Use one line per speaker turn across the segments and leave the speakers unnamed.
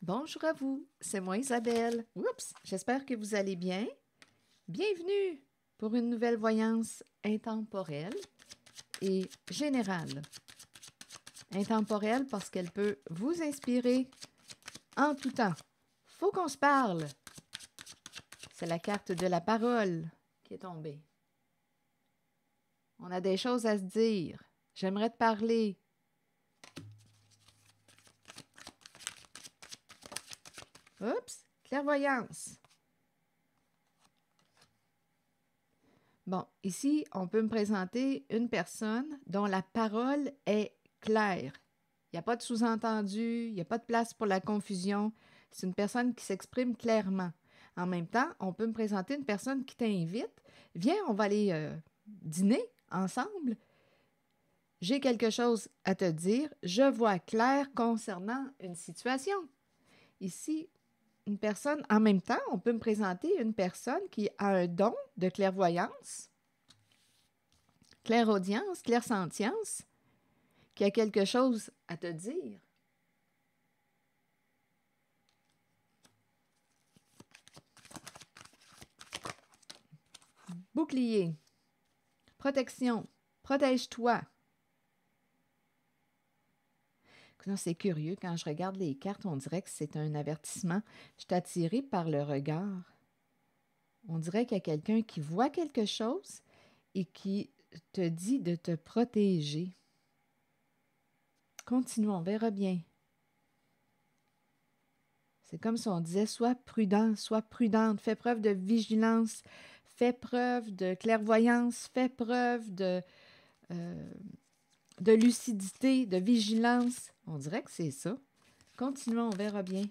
Bonjour à vous, c'est moi Isabelle. Oups, j'espère que vous allez bien. Bienvenue pour une nouvelle voyance intemporelle et générale. Intemporelle parce qu'elle peut vous inspirer en tout temps. Faut qu'on se parle. C'est la carte de la parole qui est tombée. On a des choses à se dire. J'aimerais te parler. Oups, clairvoyance. Bon, ici, on peut me présenter une personne dont la parole est claire. Il n'y a pas de sous-entendu, il n'y a pas de place pour la confusion. C'est une personne qui s'exprime clairement. En même temps, on peut me présenter une personne qui t'invite. Viens, on va aller dîner ensemble. J'ai quelque chose à te dire. Je vois clair concernant une situation. Ici, une personne, en même temps, on peut me présenter une personne qui a un don de clairvoyance, clairaudience, clairsentience, qui a quelque chose à te dire. Bouclier, protection, protège-toi. Non, c'est curieux, quand je regarde les cartes, on dirait que c'est un avertissement. Je suis attirée par le regard. On dirait qu'il y a quelqu'un qui voit quelque chose et qui te dit de te protéger. Continuons, on verra bien. C'est comme si on disait, sois prudent, sois prudente, fais preuve de vigilance, fais preuve de clairvoyance, fais preuve de lucidité, de vigilance. On dirait que c'est ça. Continuons, on verra bien.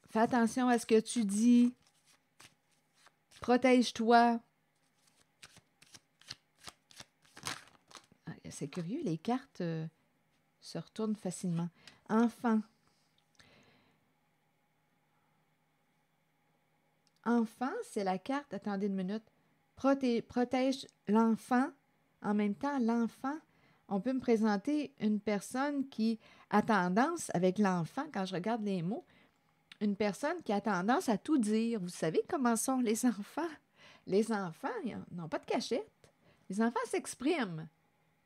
Fais attention à ce que tu dis. Protège-toi. C'est curieux, les cartes se retournent facilement. Enfant. Enfant, c'est la carte, attendez une minute, protège l'enfant. En même temps, l'enfant, on peut me présenter une personne qui a tendance, avec l'enfant, quand je regarde les mots, une personne qui a tendance à tout dire. Vous savez comment sont les enfants? Les enfants, ils n'ont pas de cachette. Les enfants s'expriment.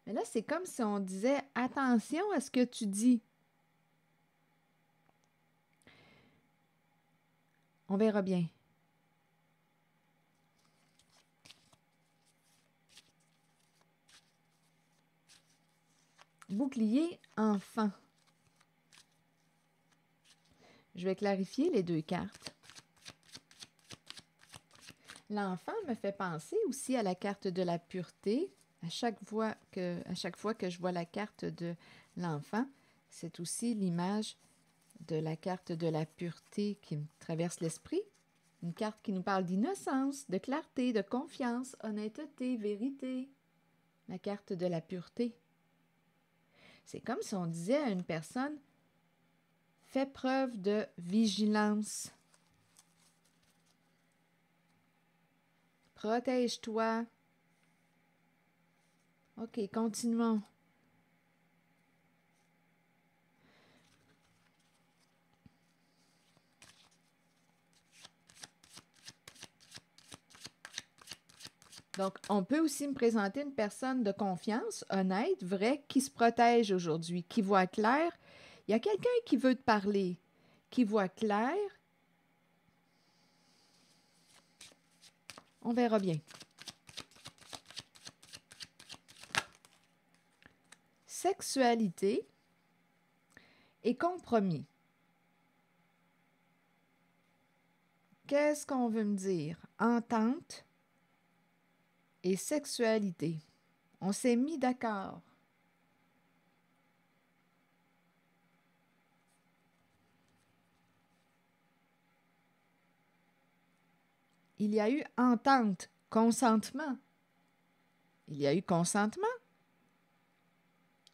Mais là, c'est comme si on disait « Attention à ce que tu dis ». On verra bien. Bouclier, enfant. Je vais clarifier les deux cartes. L'enfant me fait penser aussi à la carte de la pureté. À chaque fois que je vois la carte de l'enfant, c'est aussi l'image de la carte de la pureté qui me traverse l'esprit. Une carte qui nous parle d'innocence, de clarté, de confiance, honnêteté, vérité. La carte de la pureté. C'est comme si on disait à une personne, fais preuve de vigilance. Protège-toi. OK, continuons. Donc, on peut aussi me présenter une personne de confiance, honnête, vraie, qui se protège aujourd'hui, qui voit clair. Il y a quelqu'un qui veut te parler, qui voit clair. On verra bien. Sexualité et compromis. Qu'est-ce qu'on veut me dire? Entente et sexualité. On s'est mis d'accord. Il y a eu entente, consentement. Il y a eu consentement.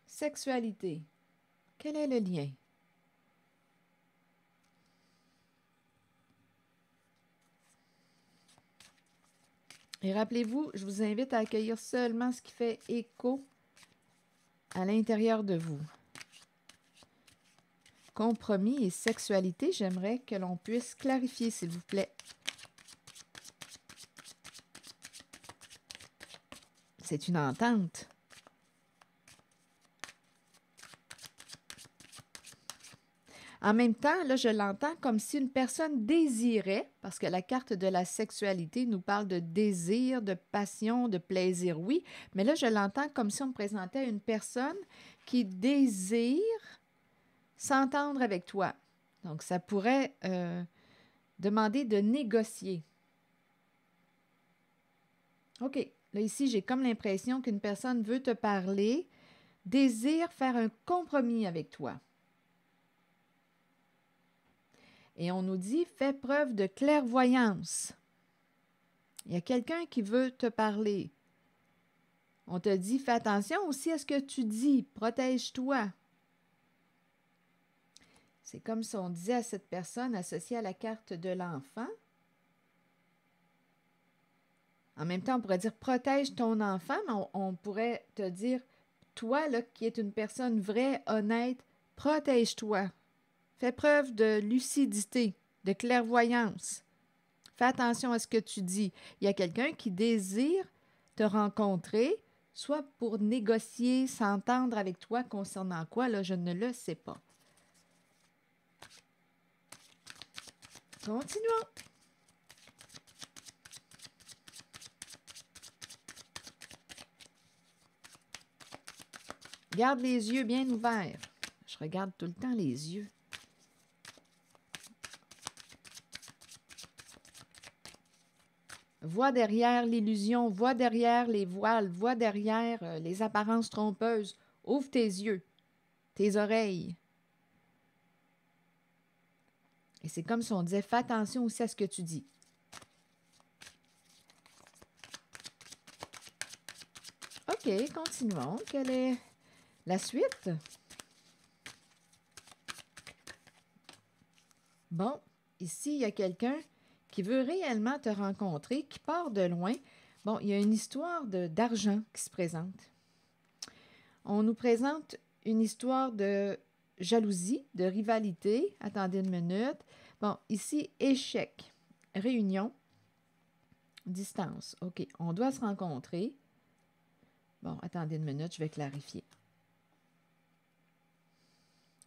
Sexualité. Quel est le lien? Et rappelez-vous, je vous invite à accueillir seulement ce qui fait écho à l'intérieur de vous. compromis et sexualité, j'aimerais que l'on puisse clarifier, s'il vous plaît. C'est une entente. En même temps, là, je l'entends comme si une personne désirait, parce que la carte de la sexualité nous parle de désir, de passion, de plaisir, oui, mais là, je l'entends comme si on me présentait une personne qui désire s'entendre avec toi. Donc, ça pourrait demander de négocier. OK, là, ici, j'ai comme l'impression qu'une personne veut te parler, désire faire un compromis avec toi. Et on nous dit, fais preuve de clairvoyance. Il y a quelqu'un qui veut te parler. On te dit, fais attention aussi à ce que tu dis, protège-toi. C'est comme si on disait à cette personne associée à la carte de l'enfant. En même temps, on pourrait dire, protège ton enfant, mais on pourrait te dire, toi, là, qui es une personne vraie, honnête, protège-toi. Fais preuve de lucidité, de clairvoyance. Fais attention à ce que tu dis. Il y a quelqu'un qui désire te rencontrer, soit pour négocier, s'entendre avec toi concernant quoi, là, je ne le sais pas. Continuons. Garde les yeux bien ouverts. Je regarde tout le temps les yeux. Vois derrière l'illusion, vois derrière les voiles, vois derrière les apparences trompeuses. Ouvre tes yeux, tes oreilles. Et c'est comme si on disait, fais attention aussi à ce que tu dis. OK, continuons. Quelle est la suite? Bon, ici, il y a quelqu'un qui veut réellement te rencontrer, qui part de loin. Bon, il y a une histoire d'argent qui se présente. On nous présente une histoire de jalousie, de rivalité. Attendez une minute. Bon, ici, échec, réunion, distance. OK, on doit se rencontrer. Bon, attendez une minute, je vais clarifier.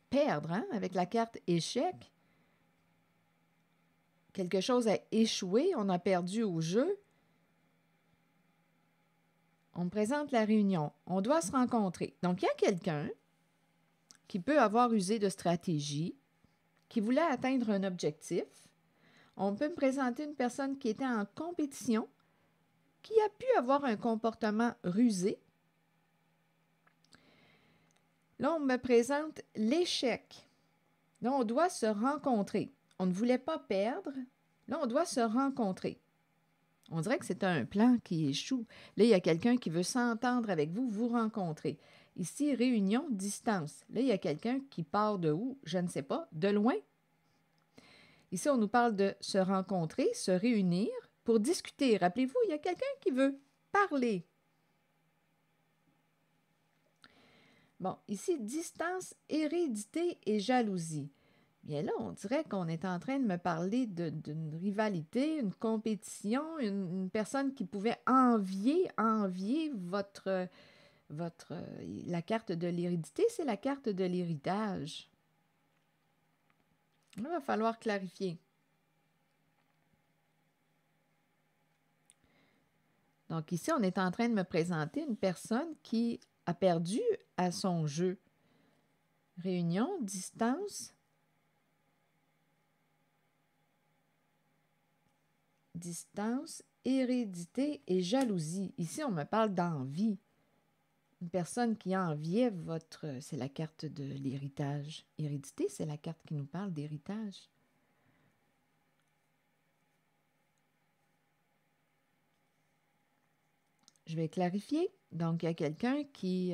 Perdre, hein, avec la carte échec. Quelque chose a échoué, on a perdu au jeu. On me présente la réunion. On doit se rencontrer. Donc, il y a quelqu'un qui peut avoir usé de stratégie, qui voulait atteindre un objectif. On peut me présenter une personne qui était en compétition, qui a pu avoir un comportement rusé. Là, on me présente l'échec. Là, on doit se rencontrer. On ne voulait pas perdre. Là, on doit se rencontrer. On dirait que c'est un plan qui échoue. Là, il y a quelqu'un qui veut s'entendre avec vous, vous rencontrer. Ici, réunion, distance. Là, il y a quelqu'un qui part de où? Je ne sais pas. De loin. Ici, on nous parle de se rencontrer, se réunir pour discuter. Rappelez-vous, il y a quelqu'un qui veut parler. Bon, ici, distance, hérédité et jalousie. Bien là, on dirait qu'on est en train de me parler d'une rivalité, une compétition, une personne qui pouvait envier la carte de l'hérédité, c'est la carte de l'héritage. Là, il va falloir clarifier. Donc ici, on est en train de me présenter une personne qui a perdu à son jeu. Réunion, distance, hérédité et jalousie. Ici, on me parle d'envie. Une personne qui enviait c'est la carte de l'héritage. Hérédité, c'est la carte qui nous parle d'héritage. Je vais clarifier. Donc, il y a quelqu'un qui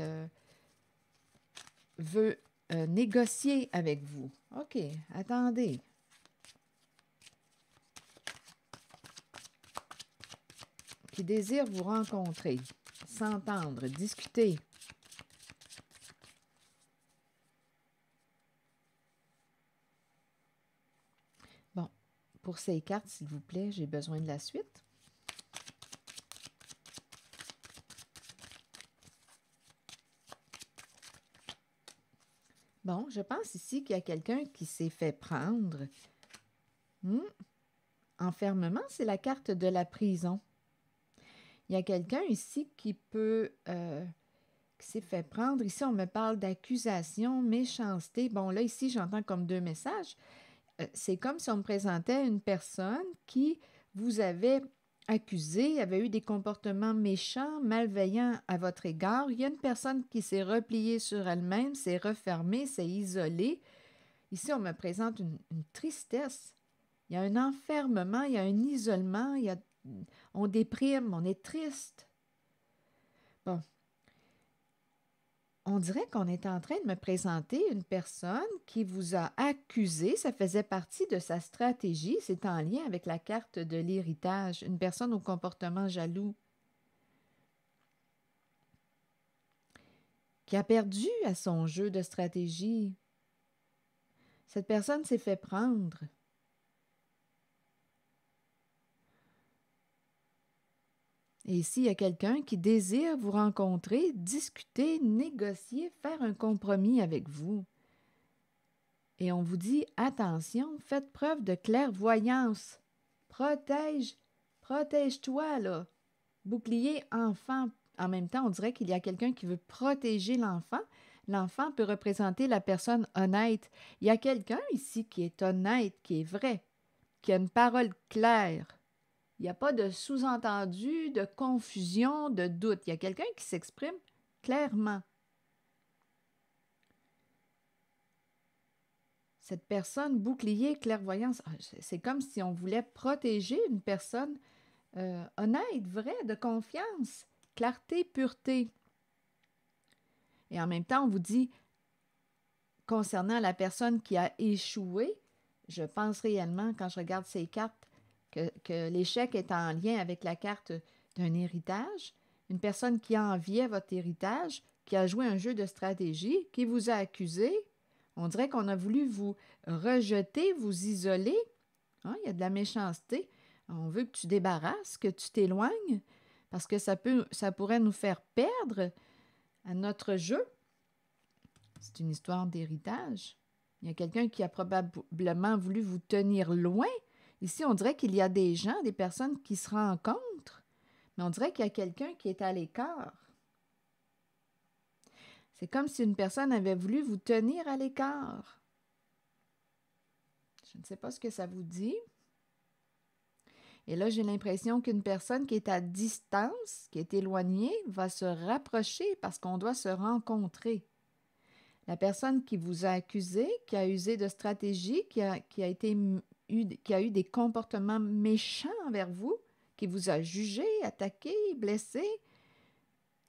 veut négocier avec vous. OK, attendez. Qui désire vous rencontrer, s'entendre, discuter. pour ces cartes, s'il vous plaît, j'ai besoin de la suite. Bon, je pense ici qu'il y a quelqu'un qui s'est fait prendre. Enfermement, c'est la carte de la prison. Il y a quelqu'un ici qui s'est fait prendre. Ici, on me parle d'accusation, méchanceté. Bon, là, ici, j'entends comme deux messages. C'est comme si on me présentait une personne qui vous avait accusé, avait eu des comportements méchants, malveillants à votre égard. Il y a une personne qui s'est repliée sur elle-même, s'est refermée, s'est isolée. Ici, on me présente une tristesse. Il y a un enfermement, il y a un isolement, on déprime, on est triste. Bon, on dirait qu'on est en train de me présenter une personne qui vous a accusé, ça faisait partie de sa stratégie, c'est en lien avec la carte de l'héritage, une personne au comportement jaloux, qui a perdu à son jeu de stratégie. Cette personne s'est fait prendre. Et ici, il y a quelqu'un qui désire vous rencontrer, discuter, négocier, faire un compromis avec vous. Et on vous dit, attention, faites preuve de clairvoyance. Protège-toi, là. Bouclier enfant. En même temps, on dirait qu'il y a quelqu'un qui veut protéger l'enfant. L'enfant peut représenter la personne honnête. Il y a quelqu'un ici qui est honnête, qui est vrai, qui a une parole claire. Il n'y a pas de sous-entendu, de confusion, de doute. Il y a quelqu'un qui s'exprime clairement. Cette personne, bouclier, clairvoyance, c'est comme si on voulait protéger une personne honnête, vraie, de confiance, clarté, pureté. Et en même temps, on vous dit, concernant la personne qui a échoué, je pense réellement, quand je regarde ces cartes, que l'échec est en lien avec la carte d'un héritage, une personne qui enviait votre héritage, qui a joué un jeu de stratégie, qui vous a accusé. On dirait qu'on a voulu vous rejeter, vous isoler. Hein, il y a de la méchanceté. On veut que tu débarrasses, que tu t'éloignes, parce que ça pourrait nous faire perdre à notre jeu. C'est une histoire d'héritage. Il y a quelqu'un qui a probablement voulu vous tenir loin. Ici, on dirait qu'il y a des gens, des personnes qui se rencontrent, mais on dirait qu'il y a quelqu'un qui est à l'écart. C'est comme si une personne avait voulu vous tenir à l'écart. Je ne sais pas ce que ça vous dit. Et là, j'ai l'impression qu'une personne qui est à distance, qui est éloignée, va se rapprocher parce qu'on doit se rencontrer. La personne qui vous a accusé, qui a usé de stratégie, qui a eu des comportements méchants envers vous, qui vous a jugé, attaqué, blessé,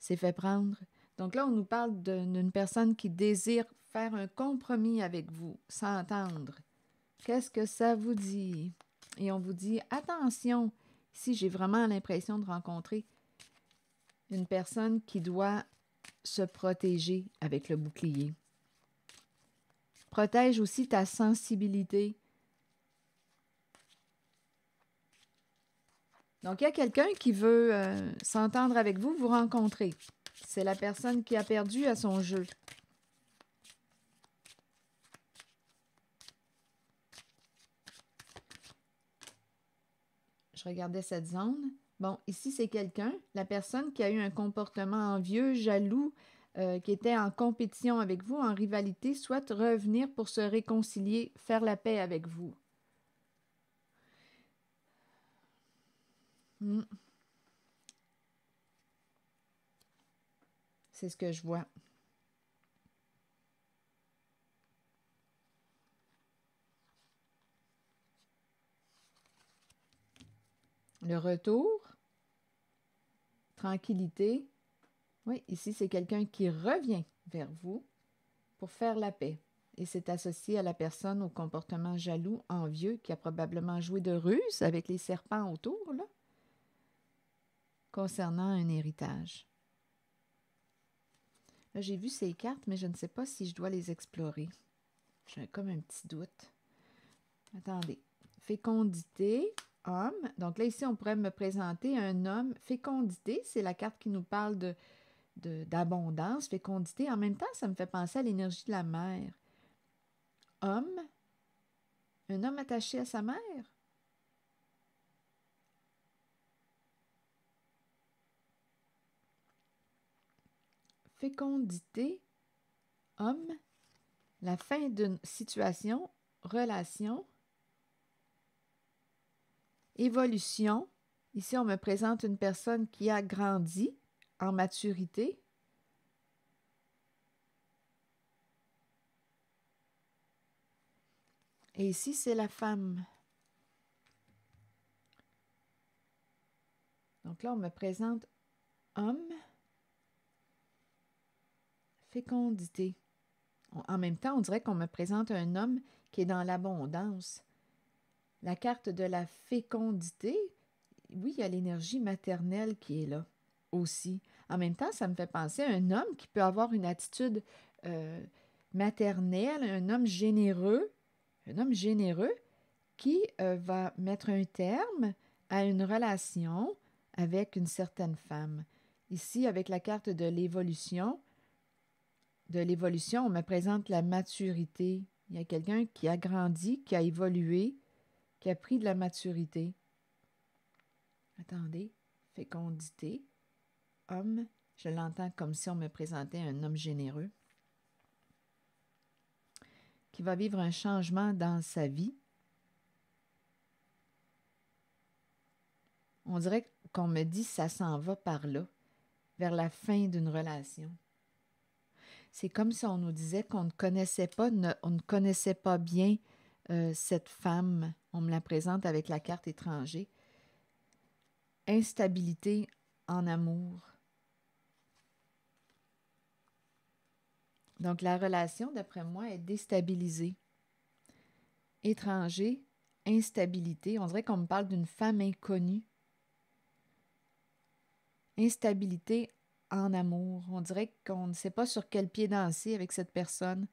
s'est fait prendre. Donc là, on nous parle d'une personne qui désire faire un compromis avec vous, s'entendre. Qu'est-ce que ça vous dit? Et on vous dit, attention, ici j'ai vraiment l'impression de rencontrer une personne qui doit se protéger avec le bouclier. Protège aussi ta sensibilité. Donc, il y a quelqu'un qui veut s'entendre avec vous, vous rencontrer. C'est la personne qui a perdu à son jeu. Je regardais cette zone. Bon, ici, c'est quelqu'un, la personne qui a eu un comportement envieux, jaloux, qui était en compétition avec vous, en rivalité, souhaite revenir pour se réconcilier, faire la paix avec vous. C'est ce que je vois. Le retour, tranquillité. Oui, ici, c'est quelqu'un qui revient vers vous pour faire la paix. Et c'est associé à la personne au comportement jaloux, envieux, qui a probablement joué de ruse avec les serpents autour, là, concernant un héritage. Là, j'ai vu ces cartes, mais je ne sais pas si je dois les explorer. J'ai comme un petit doute. Attendez. fécondité, homme. Donc là, ici, on pourrait me présenter un homme. Fécondité, c'est la carte qui nous parle d'abondance, fécondité. En même temps, ça me fait penser à l'énergie de la mère. Homme, un homme attaché à sa mère. Fécondité, homme, la fin d'une situation, relation, évolution. Ici, on me présente une personne qui a grandi en maturité. Et ici, c'est la femme. Donc là, on me présente homme, fécondité. En même temps, on dirait qu'on me présente un homme qui est dans l'abondance. La carte de la fécondité, oui, il y a l'énergie maternelle qui est là aussi. En même temps, ça me fait penser à un homme qui peut avoir une attitude maternelle, un homme généreux qui va mettre un terme à une relation avec une certaine femme. Ici, avec la carte de l'évolution, on me présente la maturité. Il y a quelqu'un qui a grandi, qui a évolué, qui a pris de la maturité. Attendez, fécondité, homme, je l'entends comme si on me présentait un homme généreux qui va vivre un changement dans sa vie. On dirait qu'on me dit ça s'en va par là, vers la fin d'une relation. C'est comme si on nous disait qu'on ne connaissait pas, on ne connaissait pas bien cette femme. On me la présente avec la carte étranger. Instabilité en amour. Donc, la relation, d'après moi, est déstabilisée. Étranger, instabilité. On dirait qu'on me parle d'une femme inconnue. Instabilité en amour. On dirait qu'on ne sait pas sur quel pied danser avec cette personne.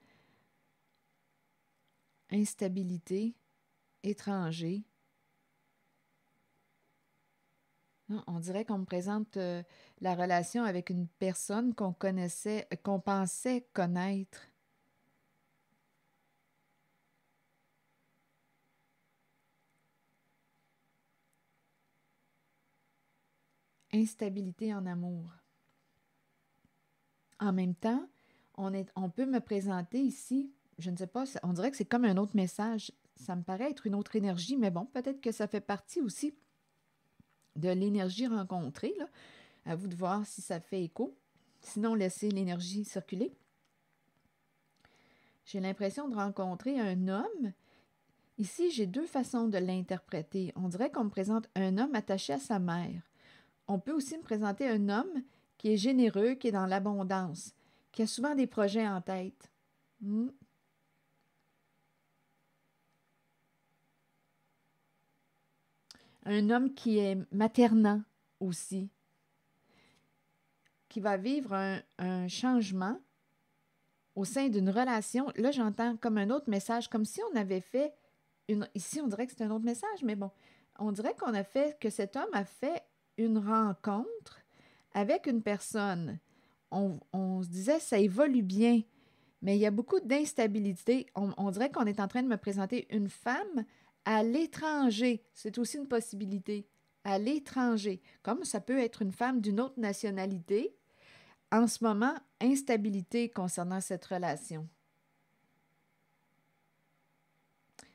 Instabilité, étranger. Non, on dirait qu'on me présente la relation avec une personne qu'on connaissait, qu'on pensait connaître. Instabilité en amour. En même temps, on peut me présenter ici, je ne sais pas, on dirait que c'est comme un autre message. Ça me paraît être une autre énergie, mais bon, peut-être que ça fait partie aussi de l'énergie rencontrée, là. À vous de voir si ça fait écho. Sinon, laissez l'énergie circuler. J'ai l'impression de rencontrer un homme. Ici, j'ai deux façons de l'interpréter. On dirait qu'on me présente un homme attaché à sa mère. On peut aussi me présenter un homme qui est généreux, qui est dans l'abondance, qui a souvent des projets en tête. Un homme qui est maternant aussi, qui va vivre un changement au sein d'une relation. Là, j'entends comme un autre message, comme si on avait fait une... Ici, on dirait que c'est un autre message, mais bon, on dirait qu'on a fait, que cet homme a fait une rencontre avec une personne. On se disait, ça évolue bien, mais il y a beaucoup d'instabilité. On dirait qu'on est en train de me présenter une femme à l'étranger. C'est aussi une possibilité. À l'étranger. Comme ça peut être une femme d'une autre nationalité. En ce moment, instabilité concernant cette relation.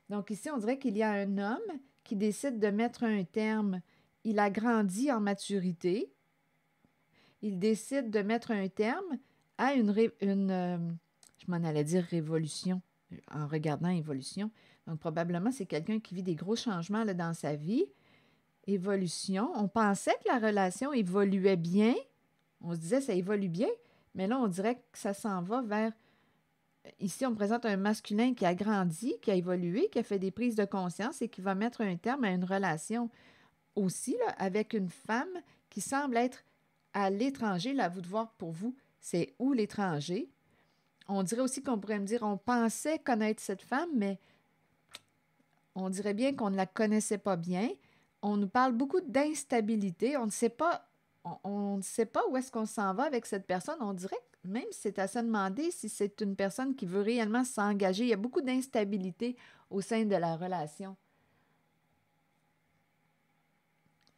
Donc ici, on dirait qu'il y a un homme qui décide de mettre un terme. Il a grandi en maturité. Il décide de mettre un terme à je m'en allais dire révolution, en regardant évolution. Donc, probablement, c'est quelqu'un qui vit des gros changements là, dans sa vie. Évolution. On pensait que la relation évoluait bien. On se disait, ça évolue bien. Mais là, on dirait que ça s'en va vers... Ici, on présente un masculin qui a grandi, qui a évolué, qui a fait des prises de conscience et qui va mettre un terme à une relation aussi là, avec une femme qui semble être à l'étranger. Là, à vous de voir pour vous, c'est où l'étranger? On dirait aussi qu'on pourrait me dire, on pensait connaître cette femme, mais on dirait bien qu'on ne la connaissait pas bien. On nous parle beaucoup d'instabilité. On ne sait pas, on ne sait pas où est-ce qu'on s'en va avec cette personne. On dirait que même si c'est à se demander si c'est une personne qui veut réellement s'engager. Il y a beaucoup d'instabilité au sein de la relation.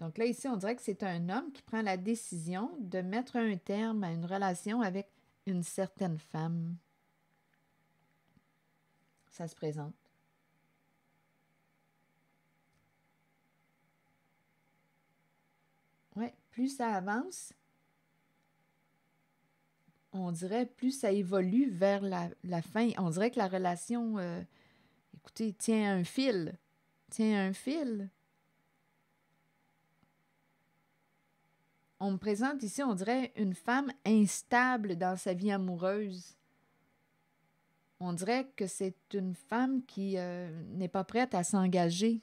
Donc là, ici, on dirait que c'est un homme qui prend la décision de mettre un terme à une relation avec une certaine femme. Ça se présente. Oui, plus ça avance, on dirait plus ça évolue vers la fin. On dirait que la relation, écoutez, tient un fil. Tient un fil. On me présente ici, on dirait une femme instable dans sa vie amoureuse. On dirait que c'est une femme qui n'est pas prête à s'engager.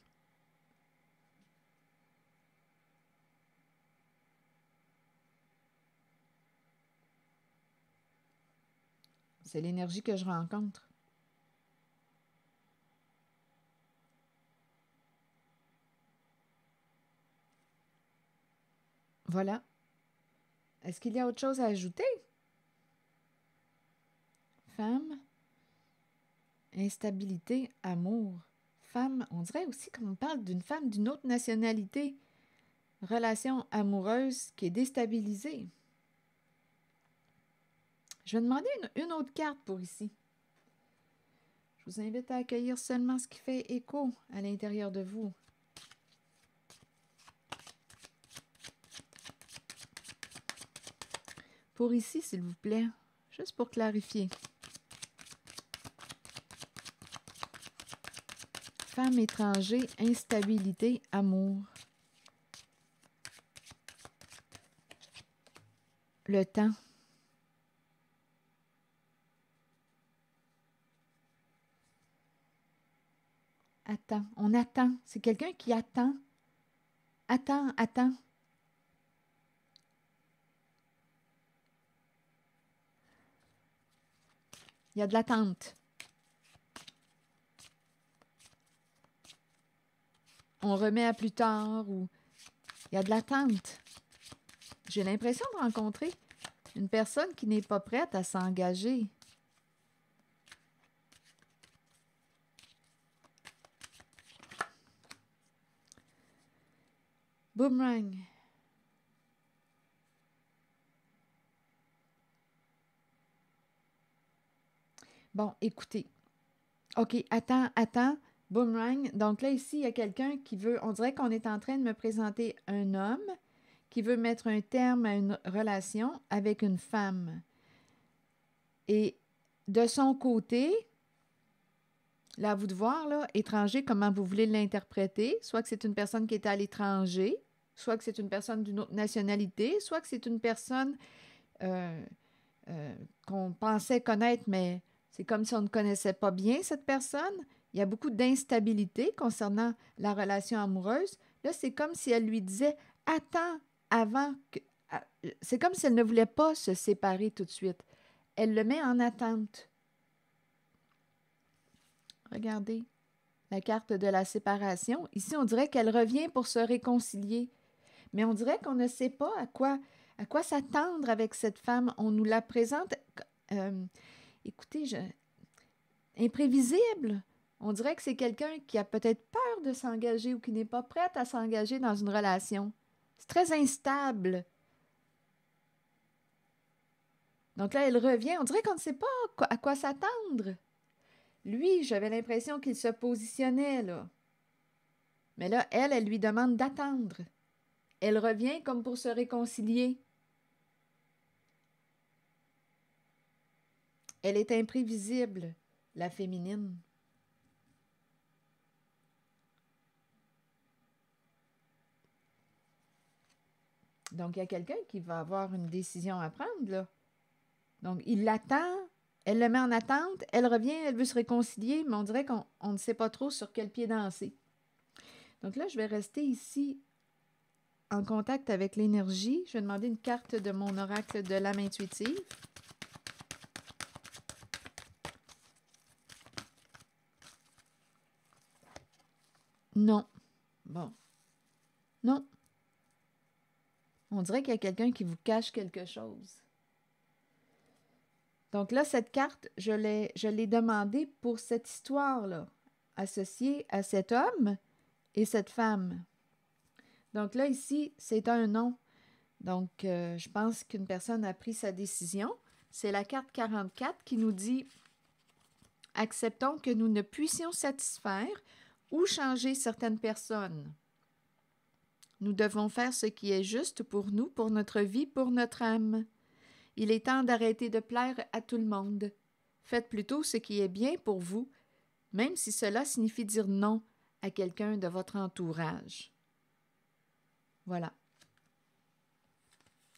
C'est l'énergie que je rencontre. Voilà. Est-ce qu'il y a autre chose à ajouter? Femme, instabilité, amour. Femme, on dirait aussi qu'on parle d'une femme d'une autre nationalité. Relation amoureuse qui est déstabilisée. Je vais demander une autre carte pour ici. Je vous invite à accueillir seulement ce qui fait écho à l'intérieur de vous. Pour ici, s'il vous plaît, juste pour clarifier. Femme étranger, instabilité, amour. Le temps. Attends, on attend. C'est quelqu'un qui attend. Attends, attends. Il y a de l'attente. On remet à plus tard ou il y a de l'attente. J'ai l'impression de rencontrer une personne qui n'est pas prête à s'engager. Boomerang. Bon, écoutez. OK, attends. Boomerang. Donc là, ici, il y a quelqu'un qui veut... On dirait qu'on est en train de me présenter un homme qui veut mettre un terme à une relation avec une femme. Et de son côté, là, à vous de voir, là, étranger, comment vous voulez l'interpréter. Soit que c'est une personne qui est à l'étranger, soit que c'est une personne d'une autre nationalité, soit que c'est une personne qu'on pensait connaître, mais c'est comme si on ne connaissait pas bien cette personne. Il y a beaucoup d'instabilité concernant la relation amoureuse. Là, c'est comme si elle lui disait « Attends avant que... » C'est comme si elle ne voulait pas se séparer tout de suite. Elle le met en attente. Regardez la carte de la séparation. Ici, on dirait qu'elle revient pour se réconcilier. Mais on dirait qu'on ne sait pas à quoi s'attendre avec cette femme. On nous la présente, écoutez, imprévisible. On dirait que c'est quelqu'un qui a peut-être peur de s'engager ou qui n'est pas prête à s'engager dans une relation. C'est très instable. Donc là, elle revient. On dirait qu'on ne sait pas à quoi s'attendre. Lui, j'avais l'impression qu'il se positionnait, là. Mais là, elle lui demande d'attendre. Elle revient comme pour se réconcilier. Elle est imprévisible, la féminine. Donc, il y a quelqu'un qui va avoir une décision à prendre, là. Donc, il l'attend, elle le met en attente, elle revient, elle veut se réconcilier, mais on dirait qu'on ne sait pas trop sur quel pied danser. Donc là, je vais rester ici en contact avec l'énergie. Je vais demander une carte de mon oracle de l'âme intuitive. Non. Bon. Non. On dirait qu'il y a quelqu'un qui vous cache quelque chose. Donc là, cette carte, je l'ai demandée pour cette histoire-là, associée à cet homme et cette femme. Donc là, ici, c'est un non. Donc, je pense qu'une personne a pris sa décision. C'est la carte 44 qui nous dit « Acceptons que nous ne puissions satisfaire ou changer certaines personnes. Nous devons faire ce qui est juste pour nous, pour notre vie, pour notre âme. Il est temps d'arrêter de plaire à tout le monde. Faites plutôt ce qui est bien pour vous, même si cela signifie dire non à quelqu'un de votre entourage. » Voilà.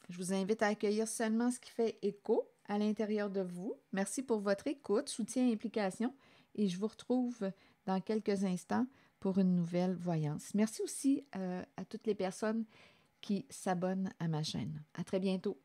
Je vous invite à accueillir seulement ce qui fait écho à l'intérieur de vous. Merci pour votre écoute, soutien et implication et je vous retrouve dans quelques instants pour une nouvelle voyance. Merci aussi à toutes les personnes qui s'abonnent à ma chaîne. À très bientôt.